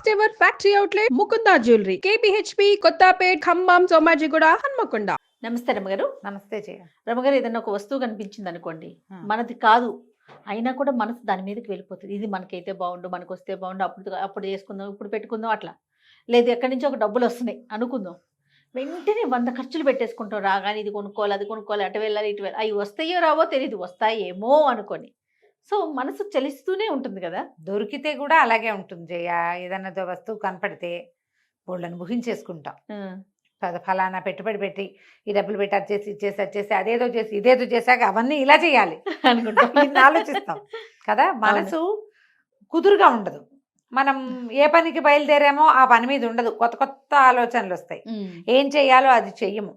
First ever factory outlet Mukunda jewellery KPHB Kothapet Khammam Somajiguda Hanmakonda. నమస్తే రమ్మగారు. నమస్తే జయ. రమ్మగారు, ఏదైనా ఒక వస్తువు కనిపించింది అనుకోండి, ఆ. మనది కాదు అయినా కూడా మనసు దాని మీదకి వెళ్ళిపోతుంది. ఇది మనకైతే బాగుండు, మనకు వస్తే బాగుండు, అప్పుడు చేసుకుందాం, ఇప్పుడు పెట్టుకుందాం, అట్లా లేదు ఎక్కడి నుంచో ఒక డబ్బులు వస్తున్నాయి అనుకుందాం, వెంటనే 100 ఖర్చులు పెట్టేసుకుంటాం. రాగానే ఇది కొనుక్కోవాలి, అది కొనుక్కోవాలి, అటు వెళ్ళాలి, ఇటు వెళ్ళాలి. అవి వస్తాయో రావో తెలియదు, వస్తాయేమో అనుకొని. సో మనసు చలిస్తూనే ఉంటుంది కదా. దొరికితే కూడా అలాగే ఉంటుంది జయ. ఏదన్నా వస్తువు కనపడితే వాళ్ళని ఊహించేసుకుంటాం. ఫలానా పెట్టుబడి పెట్టి ఈ డబ్బులు పెట్టి అది చేసి ఇచ్చేసి వచ్చేసి అదేదో చేసి ఇదేదో చేశాక అవన్నీ ఇలా చేయాలి అనుకుంటాం, ఆలోచిస్తాం కదా. మనసు కుదురుగా ఉండదు. మనం ఏ పనికి బయలుదేరామో ఆ పని మీద ఉండదు, కొత్త కొత్త ఆలోచనలు వస్తాయి. ఏం చెయ్యాలో అది చెయ్యము.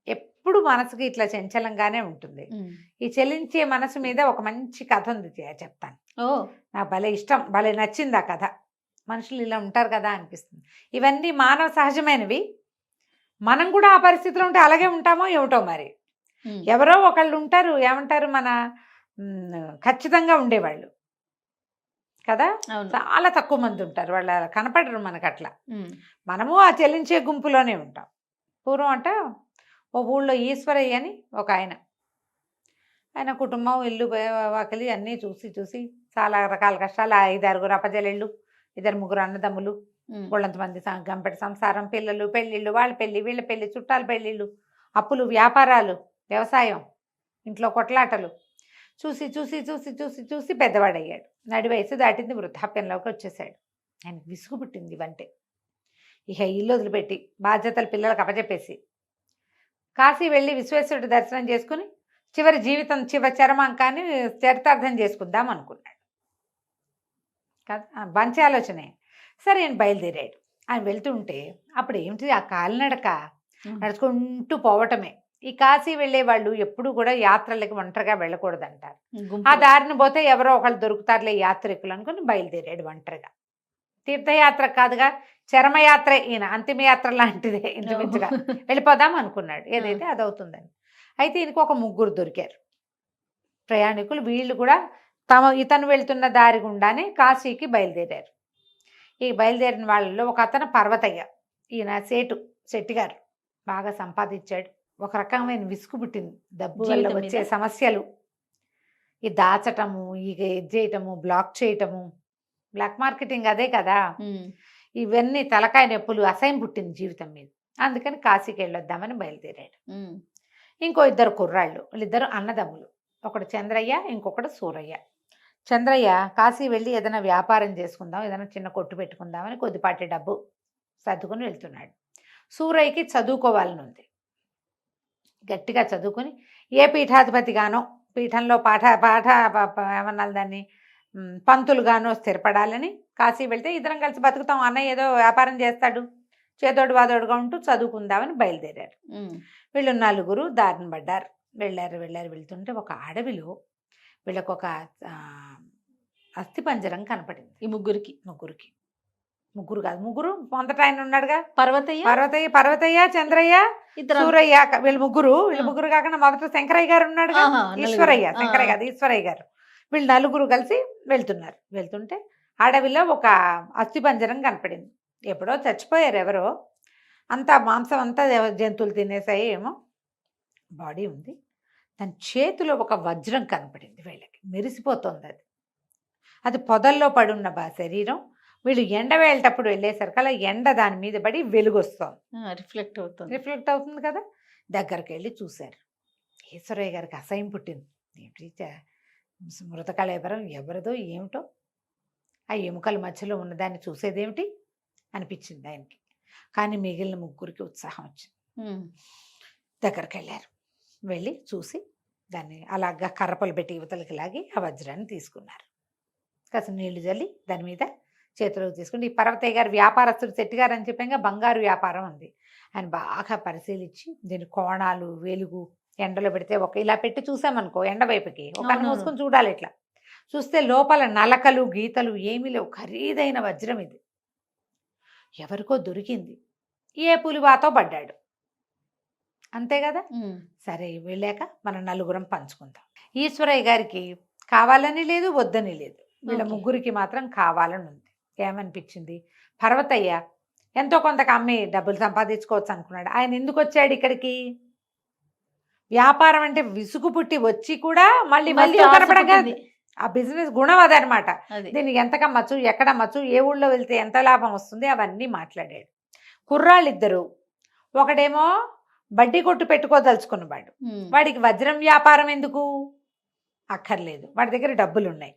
ఎప్పుడు మనసుకి ఇట్లా చంచలంగానే ఉంటుంది. ఈ చెలించే మనసు మీద ఒక మంచి కథ ఉంది జయ, చెప్తాను. నాకు భలే ఇష్టం, భలే నచ్చింది ఆ కథ. మనుషులు ఇలా ఉంటారు కదా అనిపిస్తుంది. ఇవన్నీ మానవ సహజమైనవి. మనం కూడా ఆ పరిస్థితిలో ఉంటే అలాగే ఉంటామో ఏమిటో మరి. ఎవరో ఒకళ్ళు ఉంటారు, ఏమంటారు, మన ఖచ్చితంగా ఉండేవాళ్ళు కదా. చాలా తక్కువ మంది ఉంటారు, వాళ్ళు అలా కనపడరు మనకు. అట్లా మనము ఆ చెల్లించే గుంపులోనే ఉంటాం. పూర్వం అంట ఓ ఊళ్ళో ఈశ్వరయ్య అని ఒక ఆయన కుటుంబం, ఇల్లు వాకిలి అన్నీ చూసి చూసి చాలా రకాల కష్టాలు. 5-6 అప్పచెల్లెళ్ళు, 2-3 అన్నదమ్ములు, వాళ్ళంతమంది గంపెటి సంసారం, పిల్లలు, పెళ్ళిళ్ళు, వాళ్ళ పెళ్ళి, వీళ్ళ పెళ్ళి, చుట్టాల పెళ్ళిళ్ళు, అప్పులు, వ్యాపారాలు, వ్యవసాయం, ఇంట్లో కొట్లాటలు చూసి చూసి చూసి చూసి చూసి పెద్దవాడయ్యాడు. నడి వయసు దాటింది, వృద్ధాప్యంలోకి వచ్చేసాడు. ఆయనకు విసుగు పుట్టింది ఇవంటే. ఇక ఇల్లు వదిలిపెట్టి బాధ్యతలు పిల్లలకు అప్పచెప్పేసి కాశీ వెళ్ళి విశ్వేశ్వరుడు దర్శనం చేసుకుని చివరి జీవితం చరమాంకాన్ని చరితార్థం చేసుకుందాం అనుకున్నాడు కదా. మంచి ఆలోచనే. సరే ఆయన బయలుదేరాడు. ఆయన వెళ్తుంటే అప్పుడు ఏమిటి, ఆ కాలినడక నడుచుకుంటూ పోవటమే. ఈ కాశీ వెళ్ళే వాళ్ళు ఎప్పుడు కూడా యాత్రలకి ఒంటరిగా వెళ్ళకూడదంటారు. ఆ దారిని పోతే ఎవరో ఒకళ్ళు దొరుకుతారులే యాత్రికులు అనుకుని బయలుదేరాడు ఒంటరిగా. తీర్థయాత్ర కాదుగా, చరమయాత్ర, ఈయన అంతిమయాత్ర లాంటిదే ఇంచుమించుగా. వెళ్ళిపోదాం అనుకున్నాడు, ఏదైతే అదవుతుందని. అయితే ఈయనకు ఒక 3 దొరికారు ప్రయాణికులు. వీళ్ళు కూడా ఇతను వెళ్తున్న దారి గుండానే కాశీకి బయలుదేరారు. ఈ బయలుదేరిన వాళ్ళలో ఒక అతను పర్వతయ్య. ఈయన శెట్టి గారు బాగా సంపాదించాడు. ఒక రకమైన విసుగు పుట్టింది డబ్బు వల్ల వచ్చే సమస్యలు, ఈ దాచటము, ఇక ఇది చేయటము, బ్లాక్ చేయటము, బ్లాక్ మార్కెటింగ్ అదే కదా. ఇవన్నీ తలకాయ నొప్పులు, అసహ్యం పుట్టింది జీవితం మీద. అందుకని కాశీకి వెళ్ళొద్దామని బయలుదేరాడు. ఇంకో 2 కుర్రాళ్ళు, వాళ్ళిద్దరు అన్నదమ్ములు. ఒకడు చంద్రయ్య, ఇంకొకడు సూరయ్య. చంద్రయ్య కాశీ వెళ్ళి ఏదైనా వ్యాపారం చేసుకుందాం, ఏదైనా చిన్న కొట్టు పెట్టుకుందామని కొద్దిపాటి డబ్బు సర్దుకుని వెళ్తున్నాడు. సూరయ్యకి చదువుకోవాలని ఉంది. గట్టిగా చదువుకుని ఏ పీఠాధిపతిగానో, పీఠంలో ఏమన్నా దాన్ని పంతులుగానో స్థిరపడాలని కాశీ వెళ్తే ఇద్దరం కలిసి బతుకుతాం, అన్నయ్య ఏదో వ్యాపారం చేస్తాడు, చేదోడు వాదోడుగా ఉంటూ చదువుకుందామని బయలుదేరారు. వీళ్ళు 4 దారిని పడ్డారు. వెళ్ళారు వెళ్తుంటే ఒక అడవిలో వీళ్ళకు ఒక అస్థిపంజరం కనపడింది. ఈ ముగ్గురు కాదు, మొదట ఆయన ఉన్నాడుగా, పర్వతయ్య, చంద్రయ్య, సూరయ్య, వీళ్ళు ముగ్గురు కాకుండా మొదట శంకరయ్య గారు ఉన్నాడుగా, ఈశ్వరయ్య గారు. వీళ్ళు 4 కలిసి వెళ్తుంటే అడవిలో ఒక అస్థిపంజరం కనపడింది. ఎప్పుడో చచ్చిపోయారు ఎవరో, అంతా మాంసం అంతా జంతువులు తినేసాయి ఏమో, బాడీ ఉంది. దాని చేతిలో ఒక వజ్రం కనపడింది. వీళ్ళకి మెరిసిపోతుంది. అది పొదల్లో పడున్న శరీరం. వీళ్ళు ఎండ వెళ్ళేటప్పుడు వెళ్ళేసరికి అలా ఎండ దాని మీద పడి వెలుగొస్తుంది, రిఫ్లెక్ట్ అవుతుంది కదా. దగ్గరికి వెళ్ళి చూశారు. ఈశ్వరయ్య గారికి అసహ్యం పుట్టింది. మృతకళేబరం ఎవరిదో ఏమిటో, ఆ ఎముకల మధ్యలో ఉన్నదాన్ని చూసేదేమిటి అనిపించింది ఆయనకి. కానీ మిగిలిన 3కి ఉత్సాహం వచ్చింది. దగ్గరికి వెళ్ళారు. వెళ్ళి చూసి దాన్ని అలాగా కర్రపలు పెట్టి యువతలకి లాగి ఆ వజ్రాన్ని తీసుకున్నారు. కాస్త నీళ్లు చల్లి దాని మీద చేతిలోకి తీసుకుంటే, ఈ పర్వతయ్య గారు వ్యాపారస్తుడు, శెట్టి గారు అని చెప్పాక బంగారు వ్యాపారం ఉంది. ఆయన బాగా పరిశీలించి దీని కోణాలు, వెలుగు, ఎండలో పెడితే ఇలా పెట్టి చూసామనుకో ఎండ వైపుకి ఒక మూసుకొని చూడాలి. ఇట్లా చూస్తే లోపల నలకలు, గీతలు ఏమీ లేవు. ఖరీదైన వజ్రం ఇది. ఎవరికో దొరికింది. ఏ పులివాతో పడ్డాడు, అంతే కదా. సరే వెళ్ళాక మనం 4 పంచుకుందాం. ఈశ్వరయ్య గారికి కావాలని లేదు, వద్దని లేదు. వీళ్ళ 3కి మాత్రం కావాలని ఉంది. ఏమనిపించింది, పర్వతయ్య ఎంతో కొంతకు అమ్మి డబ్బులు సంపాదించుకోవచ్చు అనుకున్నాడు. ఆయన ఎందుకు వచ్చాడు ఇక్కడికి? వ్యాపారం అంటే విసుగు పుట్టి వచ్చి కూడా మళ్ళీ మళ్ళీ వస్తువు ఆశ కనపడంగా పుట్టింది. ఆ బిజినెస్ గుణం అదనమాట. అది దీనికి ఎంత కమ్మచ్చు, ఎక్కడ అమ్మచ్చు, ఏ ఊళ్ళో వెళ్తే ఎంత లాభం వస్తుంది, అవన్నీ మాట్లాడాడు. కుర్రాళ్ళిద్దరు, ఒకడేమో బడ్డీ కొట్టు పెట్టుకోదలుచుకున్నవాడు. వాడికి వజ్రం వ్యాపారం ఎందుకు అక్కర్లేదు, వాడి దగ్గర డబ్బులు ఉన్నాయి.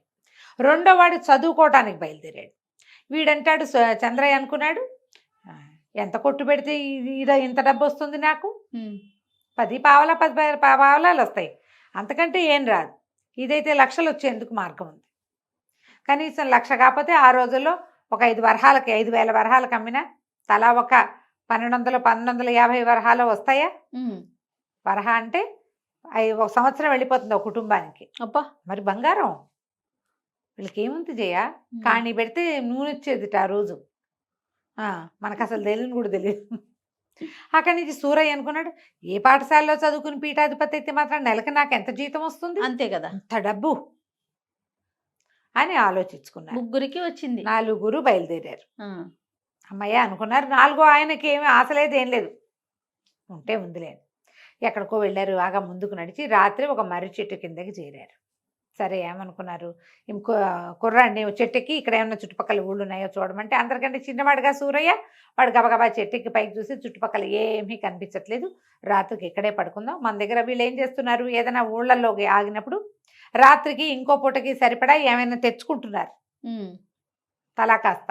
రెండో వాడు చదువుకోవటానికి బయలుదేరాడు. వీడంటాడు చంద్రయ్య అనుకున్నాడు, ఎంత కొట్టు పెడితే ఇది ఇంత డబ్బు వస్తుంది నాకు, 10 పావలాలు వస్తాయి, అంతకంటే ఏం రాదు. ఇదైతే లక్షలు వచ్చేందుకు మార్గం ఉంది. కనీసం 1,00,000 కాకపోతే ఆ రోజుల్లో ఒక 5,000 వరహాలకు అమ్మినా తలా ఒక 1,250 వరహాలు వస్తాయా? వరహా అంటే 1 సంవత్సరం వెళ్ళిపోతుంది ఒక కుటుంబానికి. అబ్బా, మరి బంగారం వీళ్ళకి ఏముంది జయ, కానీ పెడితే నూనె వచ్చేదిట ఆ రోజు. మనకు అసలు తెలియని కూడా తెలియదు. అక్కడి నుంచి సూరయ్య అనుకున్నాడు, ఏ పాఠశాలలో చదువుకుని పీఠాధిపతి అయితే మాత్రం నెలకి నాకు ఎంత జీతం వస్తుంది, అంతే కదా, అంత డబ్బు అని ఆలోచించుకున్నారు. 3 వచ్చింది. 4 బయలుదేరారు. అమ్మయ్య అనుకున్నారు. 4 ఆయనకి ఏమీ ఆశ లేదు, ఏం లేదు, ఉంటే ఉందిలేదు. ఎక్కడికో వెళ్ళారు. బాగా ముందుకు నడిచి రాత్రి ఒక మర్రి చెట్టు కిందకి చేరారు. సరే ఏమనుకున్నారు, ఇంకో కుర్రాడిని చెట్టుకి ఇక్కడ ఏమన్నా చుట్టుపక్కల ఊళ్ళు ఉన్నాయో చూడమంటే, అందరికంటే చిన్నవాడుగా సూరయ్య, వాడు గబగబా చెట్టుకి పైకి చూసి చుట్టుపక్కల ఏమీ కనిపించట్లేదు, రాత్రికి ఇక్కడే పడుకుందాం. మన దగ్గర వీళ్ళు ఏం చేస్తున్నారు, ఏదైనా ఊళ్ళల్లోకి ఆగినప్పుడు రాత్రికి ఇంకో పూటకి సరిపడా ఏమైనా తెచ్చుకుంటున్నారు తలా కాస్త.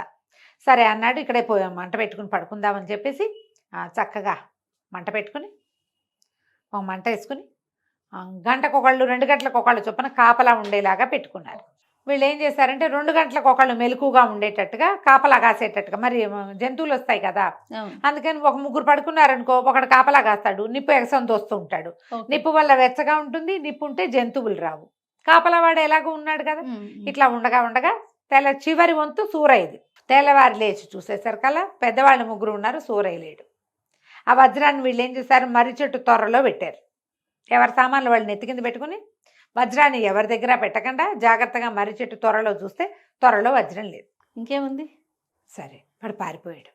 సరే అన్నాడు, ఇక్కడే మంట పెట్టుకుని పడుకుందామని చెప్పేసి చక్కగా మంట పెట్టుకుని ఒక మంట వేసుకుని గంటకొకళ్ళు 2 గంటలకు ఒకళ్ళు చొప్పున కాపలా ఉండేలాగా పెట్టుకున్నారు. వీళ్ళు ఏం చేశారంటే 2 గంటలకు ఒకళ్ళు మెలకుగా ఉండేటట్టుగా కాపలా కాసేటట్టుగా, మరి జంతువులు వస్తాయి కదా, అందుకని ఒక 3 పడుకున్నారనుకో, ఒకడు కాపలా కాస్తాడు, నిప్పు ఎగసం తోస్తూ ఉంటాడు. నిప్పు వల్ల వెచ్చగా ఉంటుంది, నిప్పు ఉంటే జంతువులు రావు. కాపలా వాడు ఎలాగో ఉన్నాడు కదా. ఇట్లా ఉండగా ఉండగా చివరి వంతు సూరయ్యది. తెల్లవారు లేచి చూసేసరికల్లా పెద్దవాళ్ళు 3 ఉన్నారు, సూరయ్య లేడు. ఆ వజ్రాన్ని వీళ్ళు ఏం చేశారు, మర్రి చెట్టు త్వరలో పెట్టారు. ఎవరి సామాన్లు వాళ్ళు నెత్తి కింద పెట్టుకుని వజ్రాన్ని ఎవరి దగ్గర పెట్టకుండా జాగ్రత్తగా మర్రి చెట్టు త్వరలో వజ్రం లేదు. ఇంకేముంది, సరే వాడు పారిపోయాడు.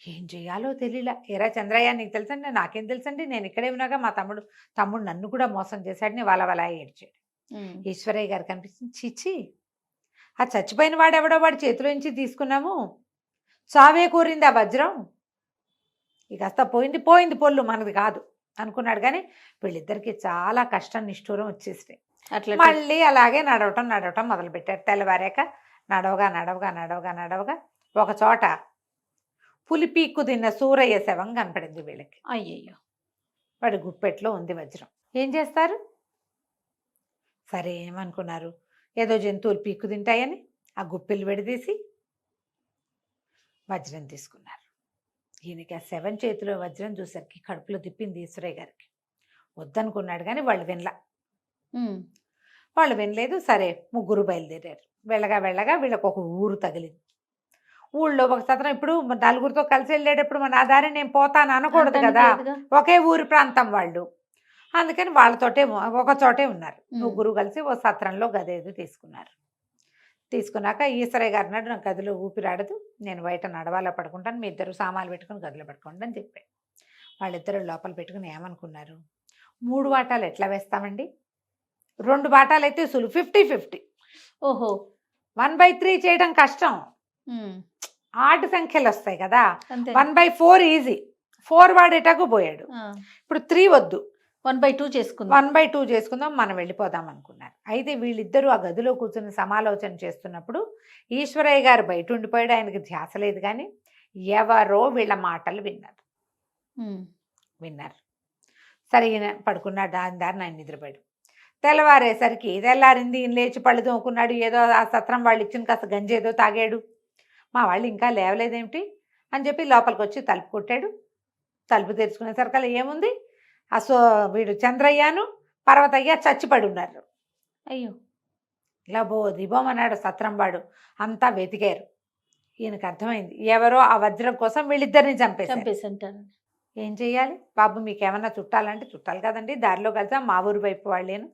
ఏం చేయాలో తెలియలా. ఏరా చంద్రయ్య నీకు తెలుసండి, నాకేం తెలుసండి, నేను ఇక్కడే ఉన్నాగా, మా తమ్ముడు నన్ను కూడా మోసం చేశాడని వల ఏడ్చాడు. ఈశ్వరయ్య గారు కనిపిస్తుంది, చిచ్చి ఆ చచ్చిపోయిన వాడెవడో వాడి చేతిలో నుంచి తీసుకున్నాము, చావే కోరింది ఆ వజ్రం, ఇక కాస్త పోయింది పొల్లు, మనది కాదు అనుకున్నాడు. కానీ వీళ్ళిద్దరికి చాలా కష్టం నిష్ఠూరం వచ్చేసినాయి. అట్లా మళ్ళీ అలాగే నడవటం మొదలుపెట్టారు. తెల్లవారాక నడవగా ఒక చోట పులిపీక్కు తిన్న సూరయ్య శవం కనపడింది వీళ్ళకి. అయ్యయ్యో, వాడి గుప్పెట్లో ఉంది వజ్రం. ఏం చేస్తారు? సరే ఏమనుకున్నారు, ఏదో జంతువులు పీక్కు తింటాయని ఆ గుప్పిలు విడదీసి వజ్రం తీసుకున్నారు. ఈయనకి ఆ శవం చేతిలో వజ్రం చూసరికి కడుపులో తిప్పింది ఈశ్వరయ్య గారికి. వద్దనుకున్నాడు కానీ వాళ్ళు వినలేదు. సరే 3 బయలుదేరారు. వెళ్ళగా వీళ్ళకి ఒక ఊరు తగిలింది. ఊళ్ళో ఒక సత్రం, ఇప్పుడు 4 కలిసి వెళ్ళేటప్పుడు మన ఆ దారి నేను పోతాను అనకూడదు కదా, ఒకే ఊరి ప్రాంతం వాళ్ళు, అందుకని వాళ్ళతోటే ఒక చోటే ఉన్నారు. 3 కలిసి ఓ సత్రంలో గదేది తీసుకున్నాక ఈశ్వరయ్య గారు అన్నాడు, నాకు గదిలో ఊపిరాడదు, నేను బయట నడవాలా పడుకుంటాను, మీ 2 సామాన్లు పెట్టుకుని గదిలో పడుకోండి అని చెప్పాడు. వాళ్ళిద్దరు లోపల పెట్టుకుని ఏమనుకున్నారు, 3 వాటాలు ఎట్లా వేస్తామండి, 2 వాటాలు అయితే సులు 50-50. ఓహో, 1/3 చేయడం కష్టం, ఆడ్ సంఖ్యలు వస్తాయి కదా, 1/4 ఈజీ. 4 వాడేటకు పోయాడు, ఇప్పుడు 3 వద్దు, 1/2 చేసుకుందాం, 1/2 చేసుకుందాం, మనం వెళ్ళిపోదాం అనుకున్నారు. అయితే వీళ్ళిద్దరూ ఆ గదిలో కూర్చొని సమాలోచన చేస్తున్నప్పుడు ఈశ్వరయ్య గారు బయట ఉండిపోయాడు. ఆయనకి ధ్యాస లేదు, కానీ ఎవరో వీళ్ళ మాటలు విన్నారు. సరే ఈయన పడుకున్నాడు, దారిని ఆయన నిద్రపోయాడు. తెల్లారింది, ఈయన లేచి పళ్ళు తోముకున్నాడు. ఏదో ఆ సత్రం వాళ్ళు ఇచ్చిన కాస్త గంజి ఏదో తాగాడు. మా వాళ్ళు ఇంకా లేవలేదేమిటి అని చెప్పి లోపలికి వచ్చి తలుపు కొట్టాడు. తలుపు తెరుచుకునేసరికల్లా ఏముంది, వీడు చంద్రయ్యను పర్వతయ్య చచ్చిపడి ఉన్నారు. అయ్యో, ఇలా దిబోమన్నాడు సత్రం వాడు. అంతా వెతికారు. ఈయనకు అర్థమైంది, ఎవరో ఆ వజ్రం కోసం వీళ్ళిద్దరిని చంపేశారు. ఏం చెయ్యాలి బాబు, మీకేమన్నా చుట్టాలంటే చుట్టాలి కదండి, దారిలో కలిసా మా ఊరు వైపు వాళ్ళేను,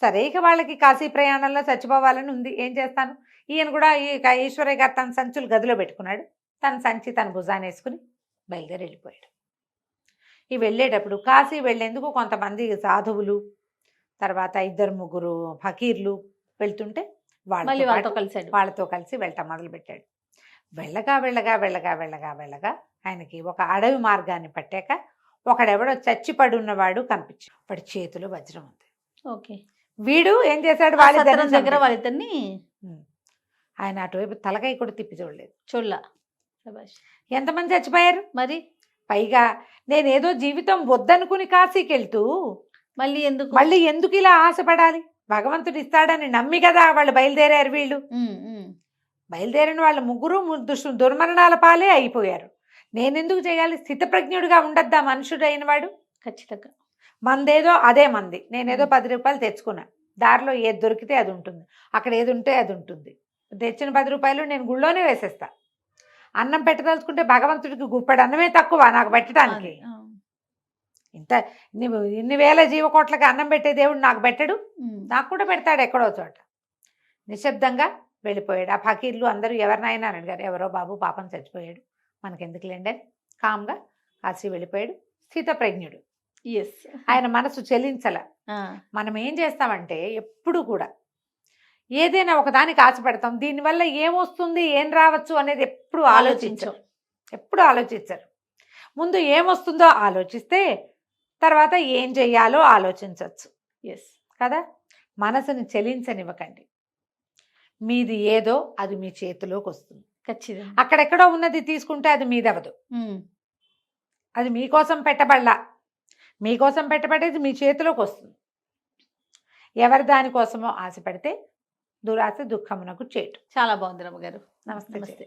సరే ఇక వాళ్ళకి కాశీ ప్రయాణంలో చచ్చిపోవాలని ఉంది, ఏం చేస్తాను. ఈయన కూడా ఈ ఈశ్వరయ్య గారు తన సంచులు గదిలో పెట్టుకున్నాడు, తన సంచి తన భుజాన్ని వేసుకుని బయలుదేరి వెళ్ళిపోయాడు. ఈ వెళ్ళేటప్పుడు కాశీ వెళ్ళేందుకు కొంతమంది సాధువులు, తర్వాత 2-3 ఫకీర్లు వెళ్తుంటే మళ్ళీ వాళ్ళతో కలిసాడు. వాళ్ళతో కలిసి వెళ్ళటం మొదలుపెట్టాడు. వెళ్ళగా వెళ్ళగా వెళ్ళగా వెళ్ళగా వెళ్ళగా ఆయనకి ఒక అడవి మార్గాన్ని పట్టాక ఒకడెవడో చచ్చిపడి ఉన్నవాడు కనిపించాడు. వాడి చేతిలో వజ్రం ఉంది. ఓకే, వీడు ఏం చేశాడు, సత్రం వాళ్ళిద్దరి దగ్గర వాళ్ళిద్దరిని ఆయన అటువైపు తలకాయ కూడా తిప్పి చూడలేదు. చూడలా. ఎంతమంది చచ్చిపోయారు మరి పైగా. నేనేదో జీవితం వద్దనుకుని కాశీకి వెళ్తూ మళ్ళీ ఎందుకు ఇలా ఆశపడాలి, భగవంతుడు ఇస్తాడని నమ్మి కదా వాళ్ళు బయలుదేరారు. వీళ్ళు బయలుదేరిన వాళ్ళు ముగ్గురు దుర్మరణాల పాలే అయిపోయారు. నేనెందుకు చేయాలి, స్థితప్రజ్ఞుడిగా ఉండద్దా మనుషుడు అయిన వాడు. ఖచ్చితంగా మందేదో అదే మంది, నేనేదో 10 రూపాయలు తెచ్చుకున్నా, దారిలో ఏది దొరికితే అది ఉంటుంది, అక్కడ ఏది ఉంటే అది ఉంటుంది. తెచ్చిన 10 రూపాయలు నేను గుళ్ళోనే వేసేస్తా. అన్నం పెట్టదలుచుకుంటే భగవంతుడికి గుప్పెడు అన్నమే తక్కువ నాకు పెట్టడానికి. ఇంత ఇన్ని వేల జీవకోట్లకి అన్నం పెట్టే దేవుడు నాకు పెట్టడు, నాకు కూడా పెడతాడు ఎక్కడో చోట. నిశ్శబ్దంగా వెళ్ళిపోయాడు. ఆ ఫకీర్లు అందరూ ఎవరినైనా అని అడిగారు. ఎవరో బాబు పాపం చచ్చిపోయాడు, మనకెందుకులేండి అని కామ్గా కాశీ వెళ్ళిపోయాడు. స్థితప్రజ్ఞుడు. ఆయన మనసు చెలించల. మనం ఏం చేస్తామంటే ఎప్పుడు కూడా ఏదైనా ఒకదానికి ఆశపడతాం, దీనివల్ల ఏమొస్తుంది ఏం రావచ్చు అనేది ఎప్పుడు ఆలోచించరు. ముందు ఏమొస్తుందో ఆలోచిస్తే తర్వాత ఏం చెయ్యాలో ఆలోచించవచ్చు. కదా, మనసుని చెలించనివ్వకండి. మీది ఏదో అది మీ చేతిలోకి వస్తుంది. ఖచ్చితంగా అక్కడెక్కడో ఉన్నది తీసుకుంటే అది మీదవదు. అది మీకోసం పెట్టబడలా, మీకోసం పెట్టబడేది మీ చేతిలోకి వస్తుంది. ఎవరి దానికోసమో ఆశపడితే దురాశ దుఃఖమునకు చేటు. చాలా బాగుంది రమ్మగారు. నమస్తే.